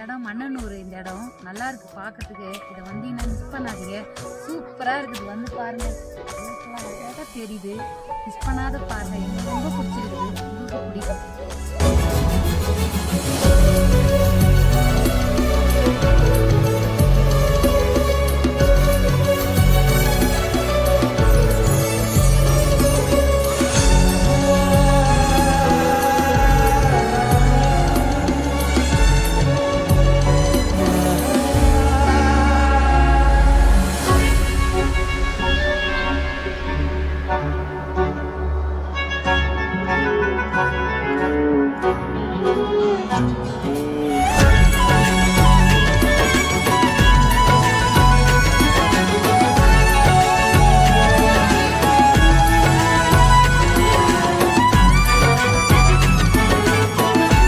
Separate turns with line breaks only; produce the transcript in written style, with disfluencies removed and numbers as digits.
இடம் மன்னனூர். இந்த இடம் நல்லா இருக்கு பார்க்கறதுக்கு. இதை வந்தீங்கன்னா மிஸ் பண்ணாதீங்க. சூப்பராக இருக்குது, வந்து பாருங்க. அழகாக தெரியுது, மிஸ் பண்ணாத பாருங்க. எனக்கு ரொம்ப பிடிச்சிருக்குது, உங்களுக்கு பிடிக்கும். Thank you.